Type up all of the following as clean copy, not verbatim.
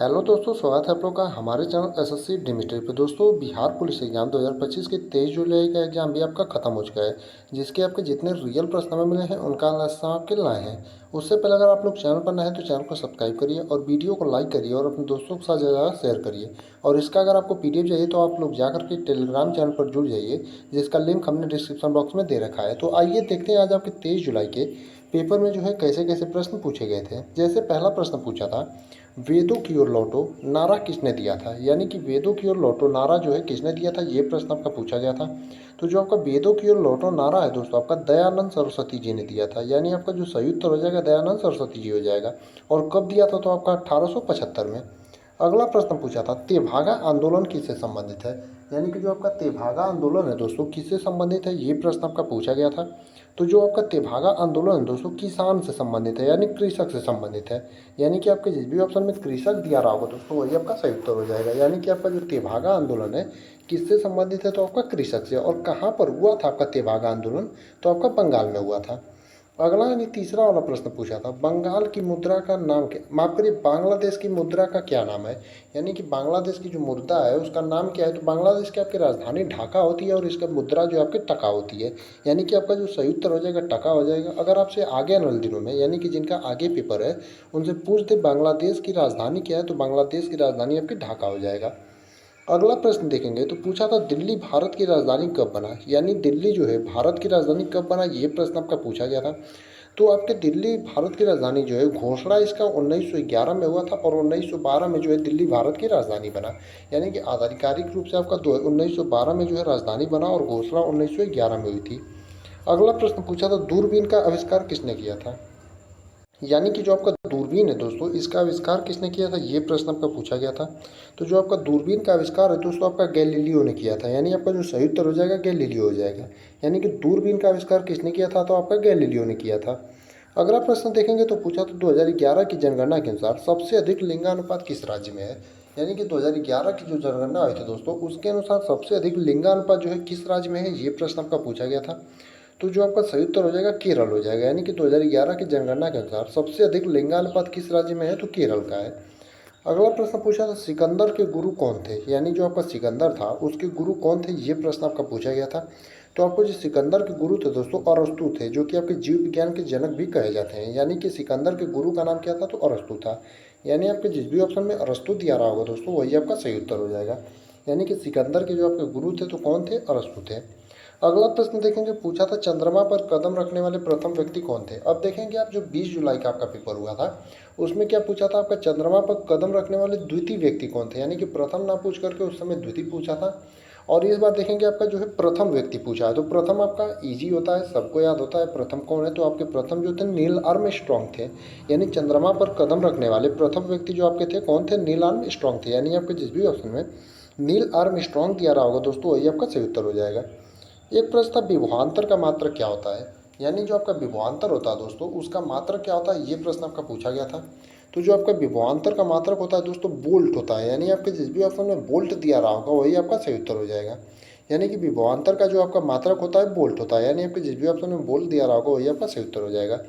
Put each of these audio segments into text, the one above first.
Hello दोस्तों, स्वागत है आप लोग का हमारे चैनल एसएससी डिमिट्री पे। दोस्तों, बिहार पुलिस एग्जाम 2025 के 23 जुलाई का एग्जाम भी आपका खत्म हो चुका है, जिसके आपके जितने रियल प्रश्न हमें मिले हैं उनका आंसर आपके लाए हैं। उससे पहले अगर आप लोग चैनल पर नए हैं तो चैनल को सब्सक्राइब करिए और वीडियो को लाइक करिए और अपने दोस्तों के साथ ज़्यादा शेयर करिए। और इसका अगर आपको पीडीएफ चाहिए तो आप लोग जाकर के टेलीग्राम चैनल पर जुड़ जाइए, जिसका लिंक हमने डिस्क्रिप्शन बॉक्स में दे रखा है। तो आइए देखते हैं आज आपके 23 जुलाई के पेपर में जो है कैसे कैसे प्रश्न पूछे गए थे। जैसे पहला प्रश्न पूछा था, वेदों की ओर लौटो नारा किसने दिया था। यानी कि वेदों की ओर लौटो नारा जो है किसने दिया था, ये प्रश्न आपका पूछा गया था। तो जो आपका वेदों की ओर लौटो नारा है दोस्तों, आपका दयानंद सरस्वती जी ने दिया था। यानी आपका जो सही उत्तर हो जाएगा दयानंद सरस्वती जी हो जाएगा। और कब दिया था, तो आपका 1875 में। अगला प्रश्न पूछा था, तेभागा आंदोलन किससे संबंधित है। यानी कि जो आपका तेभागा आंदोलन है दोस्तों किससे संबंधित है, ये प्रश्न आपका पूछा गया था। तो जो आपका तेभागा आंदोलन है दोस्तों किसान से संबंधित है, यानी कृषक से संबंधित है। यानी कि आपके जिस भी ऑप्शन में कृषक दिया रहा होगा दोस्तों वही आपका सही उत्तर हो जाएगा। यानी कि आपका जो तेभागा आंदोलन है किससे संबंधित है, तो आपका कृषक से। और कहाँ पर हुआ था आपका तेभागा आंदोलन, तो आपका बंगाल में हुआ था। अगला यानी तीसरा वाला प्रश्न पूछा था, बंगाल की मुद्रा का नाम क्या, माफ करिए, बांग्लादेश की मुद्रा का क्या नाम है। यानी कि बांग्लादेश की जो मुद्रा है उसका नाम क्या है। तो बांग्लादेश की आपकी राजधानी ढाका होती है और इसका मुद्रा जो आपकी टका होती है। यानी कि आपका जो सही उत्तर हो जाएगा टका हो जाएगा। अगर आपसे आगे आने वाले दिनों में यानी कि जिनका आगे पेपर है उनसे पूछ दे बांग्लादेश की राजधानी क्या है, तो बांग्लादेश की राजधानी आपकी ढाका हो जाएगा। अगला प्रश्न देखेंगे तो पूछा था, दिल्ली भारत की राजधानी कब बना। यानी दिल्ली जो है भारत की राजधानी कब बना, ये प्रश्न आपका पूछा गया था। तो आपके दिल्ली भारत की राजधानी जो है घोषणा इसका 1911 में हुआ था और 1912 में जो है दिल्ली भारत की राजधानी बना। यानी कि आधिकारिक रूप से आपका 1912 में जो है राजधानी बना और घोषणा 1911 में हुई थी। अगला प्रश्न पूछा था, दूरबीन का आविष्कार किसने किया था। यानी कि जो आपका दूरबीन है दोस्तों इसका आविष्कार किसने किया था, ये प्रश्न आपका पूछा गया था। तो जो आपका दूरबीन का आविष्कार है दोस्तों आपका गैलीलियो ने किया था। यानी आपका जो सही उत्तर हो जाएगा गैलीलियो हो जाएगा। यानी कि दूरबीन का आविष्कार किसने किया था, तो आपका गैलीलियो ने किया था। अगला प्रश्न देखेंगे तो पूछा तो 2011 की जनगणना के अनुसार सबसे अधिक लिंगानुपात किस राज्य में है। यानी कि 2011 की जो जनगणना हुई थी दोस्तों उसके अनुसार सबसे अधिक लिंगानुपात जो है किस राज्य में है, ये प्रश्न आपका पूछा गया था। तो जो आपका सही उत्तर हो जाएगा केरल हो जाएगा। यानी कि 2011 की जनगणना के अनुसार सबसे अधिक लिंगानुपात किस राज्य में है, तो केरल का है। अगला प्रश्न पूछा था, सिकंदर के गुरु कौन थे। यानी जो आपका सिकंदर था उसके गुरु कौन थे, ये प्रश्न आपका पूछा गया था। तो आपको जो सिकंदर के गुरु थे दोस्तों अरस्तु थे, जो कि आपके जीव विज्ञान के जनक भी कहे जाते हैं। यानी कि सिकंदर के गुरु का नाम क्या था, तो अरस्तु था। यानी आपके जिस भी ऑप्शन में अरस्तु दिया रहा होगा दोस्तों वही आपका सही उत्तर हो जाएगा। यानी कि सिकंदर के जो आपके गुरु थे तो कौन थे, अरस्तु थे। अगला प्रश्न देखेंगे, पूछा था चंद्रमा पर कदम रखने वाले प्रथम व्यक्ति कौन थे। अब देखेंगे आप जो 20 जुलाई का आपका पेपर हुआ था उसमें क्या पूछा था, आपका चंद्रमा पर कदम रखने वाले द्वितीय व्यक्ति कौन थे। यानी कि प्रथम ना पूछ करके उस समय द्वितीय पूछा था। और इस बार देखेंगे आपका जो है प्रथम व्यक्ति पूछा है। तो प्रथम आपका इजी होता है, सबको याद होता है प्रथम कौन है। तो आपके प्रथम जो थे नील आर्मस्ट्रांग थे। यानी चंद्रमा पर कदम रखने वाले प्रथम व्यक्ति जो आपके थे कौन थे, नील आर्मस्ट्रांग थे। यानी आपके जिस भी ऑप्शन में नील आर्मस्ट्रांग दिया रहा होगा दोस्तों वही आपका सही उत्तर हो जाएगा। एक प्रश्न था, विभवांतर का मात्रक क्या होता है। यानी जो आपका विभवांतर होता है दोस्तों उसका मात्रक क्या होता है, ये प्रश्न आपका पूछा गया था। तो जो आपका विभवांतर का मात्रक होता है दोस्तों बोल्ट होता है। यानी आपके जिस भी ऑप्शन में बोल्ट दिया रहा होगा वही आपका सही उत्तर हो जाएगा। यानी कि विभवांतर का जो आपका मात्रक होता है बोल्ट होता है। यानी आपके जिस भी ऑप्शन में बोल्ट दिया रहा होगा वही आपका सही उत्तर हो जाएगा।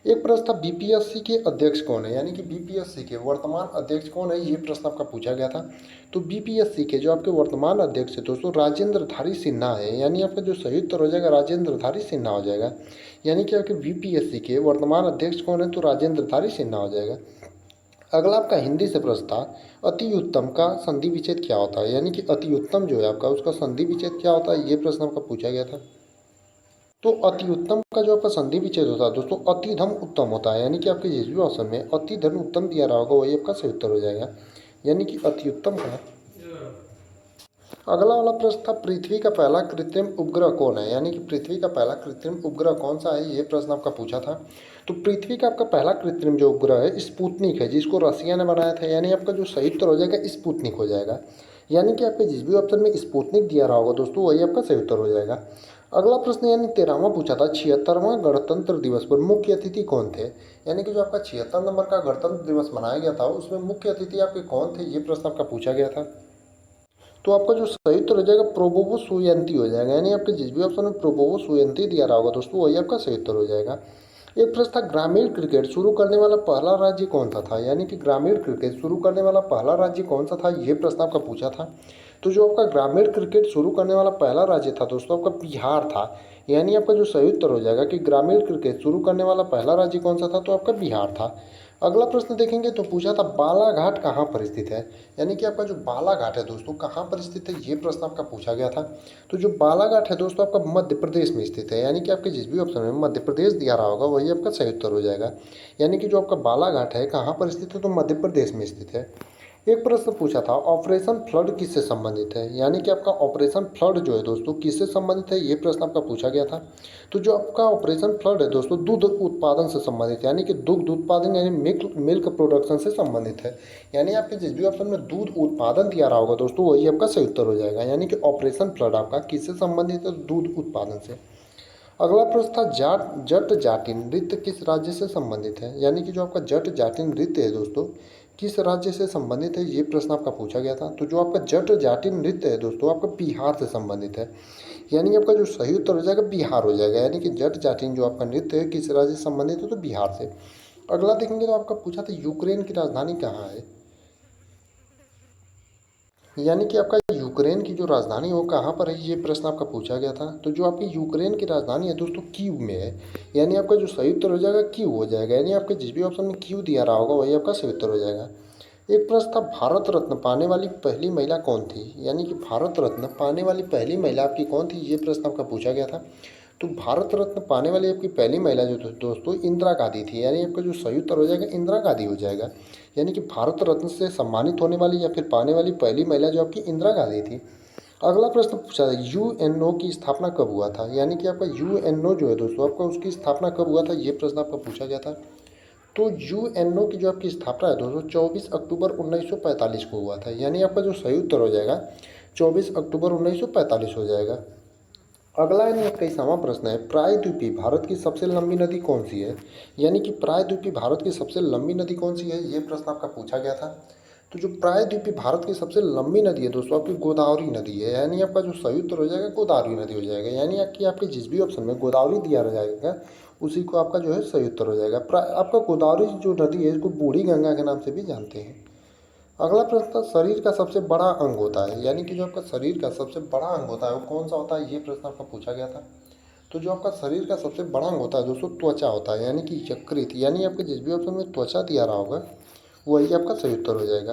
एक प्रश्न था, बीपीएससी के अध्यक्ष कौन है। यानी कि बीपीएससी के वर्तमान अध्यक्ष कौन है, ये प्रश्न आपका पूछा गया था। तो बीपीएससी के जो आपके वर्तमान अध्यक्ष है दोस्तों राजेंद्रधारी सिन्हा है। यानी आपका जो सही उत्तर हो जाएगा राजेंद्रधारी सिन्हा हो जाएगा। यानी कि आपके बीपीएससी के वर्तमान अध्यक्ष कौन है, तो राजेंद्रधारी सिन्हा हो जाएगा। अगला आपका हिंदी से प्रश्न था, अति उत्तम का संधि विच्छेद क्या होता है। यानी कि अति उत्तम जो है आपका उसका संधि विच्छेद क्या होता है, ये प्रश्न आपका पूछा गया था। तो अति उत्तम का जो आपका संधि विच्छेद होता है दोस्तों अति धन उत्तम होता है। यानी कि आपके जिस भी ऑप्शन में अति धन उत्तम दिया रहा होगा वही आपका सही उत्तर हो जाएगा। यानी कि अति उत्तम का। अगला वाला प्रश्न था, पृथ्वी का पहला कृत्रिम उपग्रह कौन है। यानी कि पृथ्वी का पहला कृत्रिम उपग्रह कौन सा है, ये प्रश्न आपका पूछा था। तो पृथ्वी का आपका पहला कृत्रिम जो उपग्रह है स्पुतनिक है, जिसको रसिया ने बनाया था। यानी आपका जो सही उत्तर हो जाएगा स्पुतनिक हो जाएगा। यानी कि आपके जिस भी ऑप्शन में स्पुतनिक दिया रहा होगा दोस्तों वही आपका सही उत्तर हो जाएगा। अगला प्रश्न यानी 13वां पूछा था, 76वां गणतंत्र दिवस पर मुख्य अतिथि कौन थे। यानी कि जो आपका 76 नंबर का गणतंत्र दिवस मनाया गया था उसमें मुख्य अतिथि आपके कौन थे, ये प्रश्न आपका पूछा गया था। तो आपका जो सही उत्तर हो जाएगा प्रोबोवो सुयंती हो जाएगा। यानी आपके जिस भी ऑप्शन में प्रोबोवो सुयंती दिया रहा होगा दोस्तों वही आपका सही उत्तर हो जाएगा। एक प्रश्न था, ग्रामीण क्रिकेट शुरू करने वाला पहला राज्य कौन सा था, यानी कि ग्रामीण क्रिकेट शुरू करने वाला पहला राज्य कौन सा था, ये प्रश्न आपका पूछा था। तो जो आपका ग्रामीण क्रिकेट शुरू करने वाला पहला राज्य था दोस्तों आपका बिहार था। यानी आपका जो सही उत्तर हो जाएगा कि ग्रामीण क्रिकेट शुरू करने वाला पहला राज्य कौन सा था, तो आपका बिहार था। अगला प्रश्न देखेंगे तो पूछा था, बालाघाट कहाँ पर स्थित है, यानी कि आपका जो बालाघाट है दोस्तों कहाँ पर स्थित है, ये प्रश्न आपका पूछा गया था। तो जो बालाघाट है दोस्तों आपका मध्य प्रदेश में स्थित है, यानी कि आपके जिस भी ऑप्शन में मध्य प्रदेश दिया रहा होगा वही आपका सही उत्तर हो जाएगा। यानी कि जो आपका बालाघाट है कहाँ पर स्थित है, तो मध्य प्रदेश में स्थित है। एक प्रश्न पूछा था, ऑपरेशन फ्लड किससे संबंधित है, यानी कि आपका ऑपरेशन फ्लड जो है दोस्तों किससे संबंधित है, ये प्रश्न आपका पूछा गया था। तो जो आपका ऑपरेशन फ्लड है दोस्तों दूध उत्पादन से संबंधित है, यानी कि दुग्ध उत्पादन यानी मिल्क प्रोडक्शन से संबंधित है। यानी आपके जिस भी ऑप्शन में दूध उत्पादन दिया रहा होगा दोस्तों वही आपका सही उत्तर हो जाएगा। यानी कि ऑपरेशन फ्लड आपका किससे संबंधित है, दूध उत्पादन से। अगला प्रश्न था, जट जाति नृत्य किस राज्य से संबंधित है, यानी कि जो आपका जट जाति नृत्य है दोस्तों किस राज्य से संबंधित है, ये प्रश्न आपका पूछा गया था। तो जो आपका जट जाति नृत्य है दोस्तों आपका बिहार से संबंधित है। यानी आपका जो सही उत्तर हो जाएगा बिहार हो जाएगा। यानी कि जट जाटिन जो आपका नृत्य है किस राज्य से संबंधित है, तो बिहार से। अगला देखेंगे तो आपका पूछा था, यूक्रेन की राजधानी कहाँ है, यानी कि आपका यूक्रेन की जो राजधानी है वो कहाँ पर है, ये प्रश्न आपका पूछा गया था। तो जो आपकी यूक्रेन की राजधानी है दोस्तों कीव में है। यानी आपका जो सही उत्तर हो जाएगा कीव हो जाएगा। यानी आपके जिस भी ऑप्शन में कीव दिया रहा होगा वही आपका सही उत्तर हो जाएगा। एक प्रश्न था, भारत रत्न पाने वाली पहली महिला कौन थी, यानी कि भारत रत्न पाने वाली पहली महिला आपकी कौन थी, ये प्रश्न आपका पूछा गया था। तो भारत रत्न पाने वाली आपकी पहली महिला जो दोस्तों इंदिरा गांधी थी। यानी आपका जो सही उत्तर हो जाएगा इंदिरा गांधी हो जाएगा। यानी कि भारत रत्न से सम्मानित होने वाली या फिर पाने वाली पहली महिला जो आपकी इंदिरा गांधी थी। अगला प्रश्न पूछा था, यूएनओ की स्थापना कब हुआ था, यानी कि आपका यूएनओ जो है दोस्तों आपका उसकी स्थापना कब हुआ था, ये प्रश्न आपका पूछा गया था। तो यूएनओ की जो आपकी स्थापना है दोस्तों 24 अक्टूबर 1945 को हुआ था। यानी आपका जो सही उत्तर हो जाएगा 24 अक्टूबर 1945 हो जाएगा। अगला यानी 21वां प्रश्न है, प्रायद्वीपीय भारत की सबसे लंबी नदी कौन सी है, यानी कि प्रायद्वीपीय भारत की सबसे लंबी नदी कौन सी है, ये प्रश्न आपका पूछा गया था। तो जो प्रायद्वीपीय भारत की सबसे लंबी नदी है दोस्तों आपकी गोदावरी नदी है। यानी आपका जो सही उत्तर हो जाएगा गोदावरी नदी हो जाएगा। यानी आपकी आपके जिस भी ऑप्शन में गोदावरी दिया जाएगा उसी को आपका जो है सही उत्तर हो जाएगा। आपका गोदावरी जो नदी है इसको बूढ़ी गंगा के नाम से भी जानते हैं। अगला प्रश्न था, शरीर का सबसे बड़ा अंग होता है, यानी कि जो आपका शरीर का सबसे बड़ा अंग होता है वो कौन सा होता है, ये प्रश्न आपका पूछा गया था। तो जो आपका शरीर का सबसे बड़ा अंग होता है दोस्तों त्वचा होता है, यानी कि यकृत। यानी आपके जिस भी ऑप्शन में त्वचा दिया रहा होगा वही आपका सही उत्तर हो जाएगा।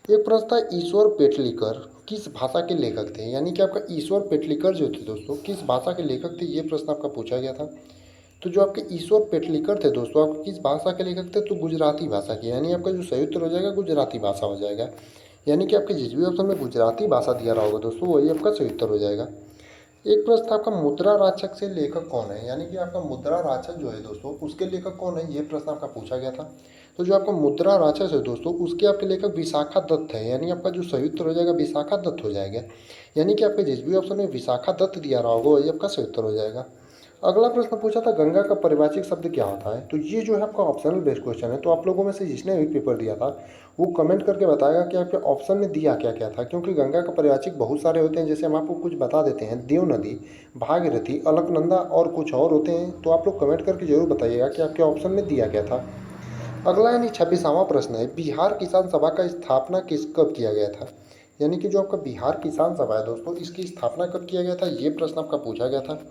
एक प्रश्न था, ईश्वर पेटलीकर किस भाषा के लेखक थे, यानी कि आपका ईश्वर पेटलीकर जो थे दोस्तों किस भाषा के लेखक थे, ये प्रश्न आपका पूछा गया था। तो जो आपके ईश्वर पेटलीकर थे दोस्तों आपके किस भाषा के लेखक थे, तो गुजराती भाषा के। यानी आपका जो सही उत्तर हो जाएगा गुजराती भाषा हो जाएगा। यानी कि आपके जिस भी ऑप्शन में गुजराती भाषा दिया रहा होगा दोस्तों वही आपका सही उत्तर हो जाएगा। एक प्रश्न था, आपका मुद्रा राक्षस से लेखक कौन है, यानी कि आपका मुद्रा राक्षस जो है दोस्तों उसके लेखक कौन है, ये प्रश्न आपका पूछा गया था। तो जो आपका मुद्रा राक्षस है दोस्तों उसके आपके लेखक विशाखा दत्त है। यानी आपका जो सही उत्तर हो जाएगा विशाखा दत्त हो जाएगा। यानी कि आपके जिस भी ऑप्शन में विशाखा दत्त दिया रहा होगा वही आपका सही उत्तर हो जाएगा। अगला प्रश्न पूछा था, गंगा का पारिभाषिक शब्द क्या होता है। तो ये जो है आपका ऑप्शनल बेस्ड क्वेश्चन है। तो आप लोगों में से जिसने भी पेपर दिया था वो कमेंट करके बताएगा कि आपके ऑप्शन में दिया क्या क्या था, क्योंकि गंगा का पारिभाषिक बहुत सारे होते हैं। जैसे हम आपको कुछ बता देते हैं, देव नदी, भागीरथी, अलकनंदा और कुछ और होते हैं। तो आप लोग कमेंट करके जरूर बताइएगा कि आपके ऑप्शन में दिया क्या था। अगला यानी 26वां प्रश्न है, बिहार किसान सभा का स्थापना कब किया गया था, यानी कि जो आपका बिहार किसान सभा है दोस्तों इसकी स्थापना कब किया गया था, ये प्रश्न आपका पूछा गया था।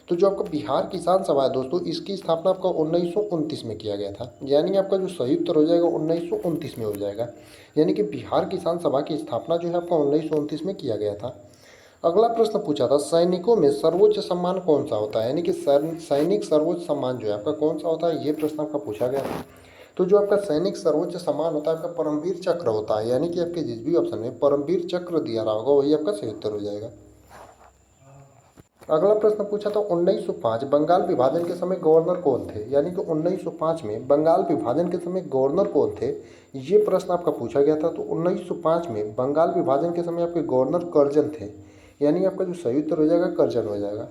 तो जो आपका बिहार किसान सभा है दोस्तों इसकी स्थापना आपका 1929 में किया गया था। यानी आपका जो सही उत्तर हो जाएगा 1929 में हो जाएगा। यानी कि बिहार किसान सभा की स्थापना जो है आपका 1929 में किया गया था। अगला प्रश्न पूछा था, सैनिकों में सर्वोच्च सम्मान कौन सा होता है, यानी कि सैनिक सर्वोच्च सम्मान जो है आपका कौन सा होता है, ये प्रश्न आपका पूछा गया था। तो जो आपका सैनिक सर्वोच्च सम्मान होता है आपका परमवीर चक्र होता है। यानी कि आपके जिस भी ऑप्शन में परमवीर चक्र दिया रहा होगा वही आपका सही उत्तर हो जाएगा। अगला प्रश्न पूछा था, 1905 बंगाल विभाजन के समय गवर्नर कौन थे, यानी कि 1905 में बंगाल विभाजन के समय गवर्नर कौन थे, ये प्रश्न आपका पूछा गया था। तो 1905 में बंगाल विभाजन के समय आपके गवर्नर कर्जन थे। यानी आपका जो सही उत्तर हो जाएगा कर्जन हो जाएगा।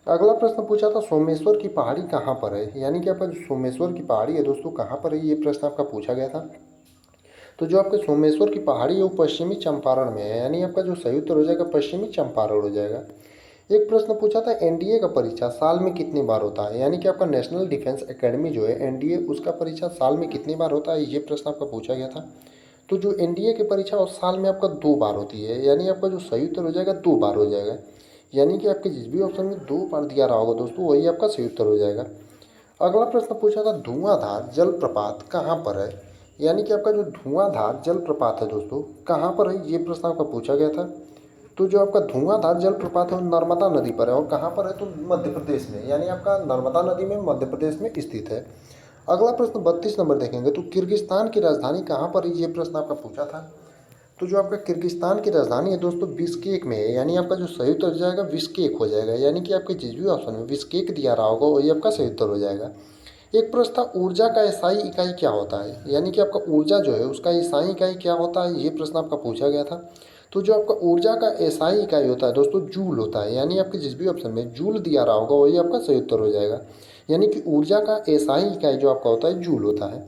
अगला प्रश्न पूछा था, सोमेश्वर की पहाड़ी कहाँ पर है, यानी कि आपका जो सोमेश्वर की पहाड़ी है दोस्तों कहाँ पर है, ये प्रश्न आपका पूछा गया था। तो जो आपके सोमेश्वर की पहाड़ी है वो पश्चिमी चंपारण में है। यानी आपका जो सही उत्तर हो जाएगा पश्चिमी चंपारण हो जाएगा। एक प्रश्न पूछा था एनडीए का परीक्षा साल में कितनी बार होता है, यानी कि आपका नेशनल डिफेंस एकेडमी जो है एनडीए, उसका परीक्षा साल में कितनी बार होता है, ये प्रश्न आपका पूछा गया था। तो जो एनडीए की परीक्षा और साल में आपका 2 बार होती है, यानी आपका जो सही उत्तर हो जाएगा 2 बार हो जाएगा। यानी कि आपके जिस भी ऑप्शन में 2 बार दिया रहा होगा दोस्तों, वही आपका सही उत्तर हो जाएगा। अगला प्रश्न पूछा था धुआंधार जलप्रपात कहाँ पर है, यानी कि आपका जो धुआंधार जलप्रपात है दोस्तों कहाँ पर है, ये प्रश्न आपका पूछा गया था। तो जो आपका धुआंधार जलप्रपात है वो नर्मदा नदी पर है, और कहाँ पर है तो मध्य प्रदेश में, यानी आपका नर्मदा नदी में मध्य प्रदेश में स्थित है। अगला प्रश्न 32 नंबर देखेंगे तो किर्गिस्तान की राजधानी कहाँ पर है, ये प्रश्न आपका पूछा था। तो जो आपका किर्गिस्तान की राजधानी है दोस्तों बिश्केक में है, यानी आपका जो सही उत्तर हो जाएगा बिश्केक हो जाएगा। यानी कि आपके जिस भी ऑप्शन में बिश्केक दिया रहा होगा वही आपका सही उत्तर हो जाएगा। एक प्रश्न था ऊर्जा का एसआई इकाई क्या होता है, यानी कि आपका ऊर्जा जो है उसका एसआई इकाई क्या होता है, ये प्रश्न आपका पूछा गया था। तो जो आपका ऊर्जा का एसआई इकाई होता है दोस्तों जूल होता है, यानी आपके जिस भी ऑप्शन में जूल दिया रहा होगा वही आपका सही उत्तर हो जाएगा। यानी कि ऊर्जा का एसआई इकाई जो आपका होता है जूल होता है।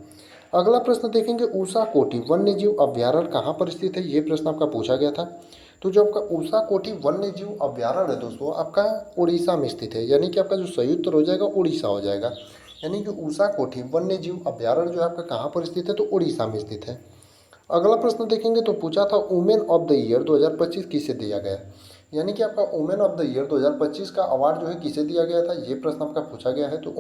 अगला प्रश्न देखेंगे ऊषा कोटि वन्यजीव अभ्यारण्य कहाँ पर स्थित है, ये प्रश्न आपका पूछा गया था। तो जो आपका ऊषा कोटि वन्यजीव अभ्यारण्य है दोस्तों आपका उड़ीसा में स्थित है, यानी कि आपका जो सही उत्तर हो जाएगा उड़ीसा हो जाएगा। यानी कि ऊषा कोटि वन्यजीव अभ्यारण्य जो है आपका कहाँ पर स्थित है तो उड़ीसा में स्थित है। अगला प्रश्न देखेंगे तो पूछा था वुमेन ऑफ द ईयर 2025 किसे दिया गया, यानी कि आपका वुमेन ऑफ द ईयर 2025 का अवार्ड जो है किसे दिया गया था, ये प्रश्न आपका पूछा गया है। तो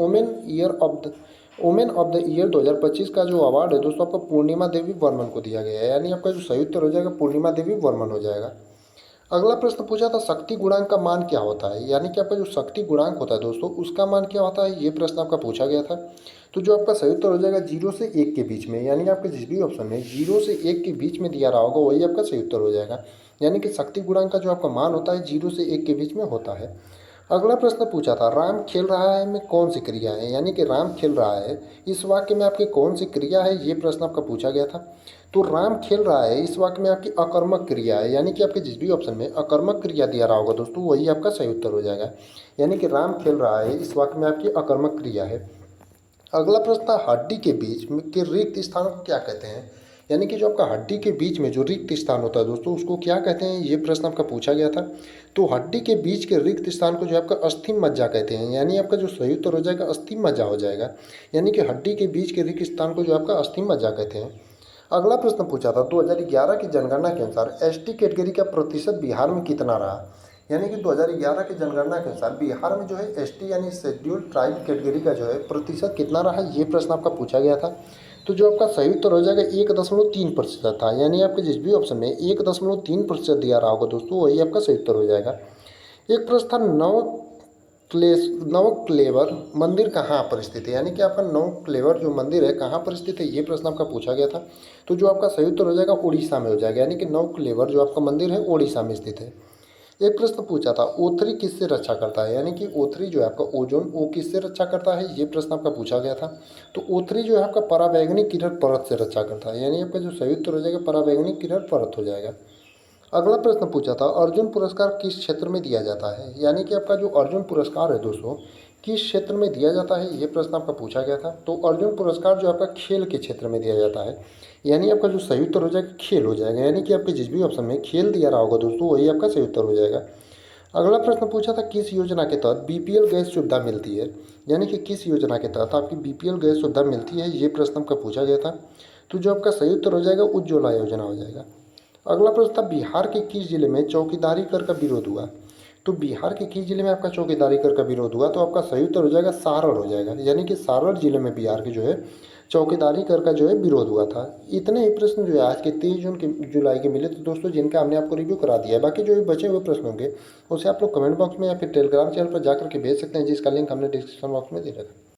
वुमेन ऑफ द ईयर 2025 का जो अवार्ड है दोस्तों आपका पूर्णिमा देवी वर्मन को दिया गया है, यानी आपका जो सही उत्तर हो जाएगा पूर्णिमा देवी वर्मन हो जाएगा। अगला प्रश्न पूछा था शक्ति गुणांक का मान क्या होता है, यानी कि आपका जो शक्ति गुणांक होता है दोस्तों उसका मान क्या होता है, ये प्रश्न आपका पूछा गया था। तो जो आपका सही उत्तर हो जाएगा 0 से 1 के बीच में, यानी आपके जिस भी ऑप्शन में 0 से 1 के बीच में दिया रहा होगा वही आपका सही उत्तर हो जाएगा। यानी कि शक्ति गुणांक का जो आपका मान होता है 0 से 1 के बीच में होता है। अगला प्रश्न पूछा था राम खेल रहा है में कौन सी क्रिया है, यानी कि राम खेल रहा है इस वाक्य में आपकी कौन सी क्रिया है, ये प्रश्न आपका पूछा गया था। तो राम खेल रहा है इस वाक्य में आपकी अकर्मक क्रिया है, यानी कि आपके जिस भी ऑप्शन में अकर्मक क्रिया दिया रहा होगा दोस्तों वही आपका सही उत्तर हो जाएगा। यानी कि राम खेल रहा है इस वाक्य में आपकी अकर्मक क्रिया है। अगला प्रश्न था हड्डी के बीच में के रिक्त स्थान को क्या कहते हैं, यानी कि जो आपका हड्डी के बीच में जो रिक्त स्थान होता है दोस्तों उसको क्या कहते हैं, ये प्रश्न आपका पूछा गया था। तो हड्डी के बीच के रिक्त स्थान को जो आपका अस्थि मज्जा कहते हैं, यानी आपका जो सही उत्तर हो जाएगा अस्थि मज्जा हो जाएगा। यानी कि हड्डी के बीच के रिक्त स्थान को जो आपका अस्थि मज्जा कहते हैं। अगला प्रश्न पूछा था 2011 की जनगणना के अनुसार एसटी कैटेगरी का प्रतिशत बिहार में कितना रहा, यानी कि 2011 की जनगणना के अनुसार बिहार में जो है एसटी यानी शेड्यूल्ड ट्राइब कैटेगरी का जो है प्रतिशत कितना रहा, ये प्रश्न आपका पूछा गया था। तो जो आपका सही उत्तर हो जाएगा 1.3% था, यानी आपके जिस भी ऑप्शन में 1.3% दिया रहा होगा दोस्तों वही आपका सही उत्तर हो जाएगा। एक प्रश्न था नवक्लेवर मंदिर कहाँ पर स्थित है, यानी कि आपका नवक्लेवर जो मंदिर है कहाँ पर स्थित है, ये प्रश्न आपका पूछा गया था। तो जो आपका सही उत्तर हो जाएगा उड़ीसा में हो जाएगा, यानी कि नवक्लेवर जो आपका मंदिर है उड़ीसा में स्थित है। एक प्रश्न पूछा था O3 किससे रक्षा करता है, यानी कि O3 जो है आपका ओजोन वो किससे रक्षा करता है, ये प्रश्न आपका पूछा गया था। तो O3 जो है आपका पराबैंगनी किरण परत से रक्षा करता है, यानी आपका जो सही उत्तर हो जाएगा पराबैंगनी किरण परत हो जाएगा। अगला प्रश्न पूछा था अर्जुन पुरस्कार किस क्षेत्र में दिया जाता है, यानी कि आपका जो अर्जुन पुरस्कार है दोस्तों किस क्षेत्र में दिया जाता है, ये प्रश्न आपका पूछा गया था। तो अर्जुन पुरस्कार जो आपका खेल के क्षेत्र में दिया जाता है, यानी आपका जो सही उत्तर हो जाएगा खेल हो जाएगा। यानी कि आपके जिस भी ऑप्शन में खेल दिया रहा होगा दोस्तों वही आपका सही उत्तर हो जाएगा। अगला प्रश्न पूछा था किस योजना के तहत बीपीएल गैस सुविधा मिलती है, यानी कि किस योजना के तहत आपकी बीपीएल गैस सुविधा मिलती है, ये प्रश्न आपका पूछा गया था। तो जो आपका सही उत्तर हो जाएगा उज्ज्वला योजना हो जाएगा। अगला प्रश्न था बिहार के किस जिले में चौकीदारी कर का विरोध हुआ, तो बिहार के किस जिले में आपका चौकीदारी कर का विरोध हुआ, तो आपका सही उत्तर हो जाएगा सारण हो जाएगा। यानी कि सारण जिले में बिहार के जो है चौकीदारी कर का जो है विरोध हुआ था। इतने ही प्रश्न जो है आज के 23 जुलाई के मिले तो दोस्तों जिनका हमने आपको रिव्यू करा दिया है। बाकी जो भी बचे हुए प्रश्न होंगे उसे आप लोग कमेंट बॉक्स में या फिर टेलीग्राम चैनल पर जाकर के भेज सकते हैं, जिसका लिंक हमने डिस्क्रिप्शन बॉक्स में दे रखा है।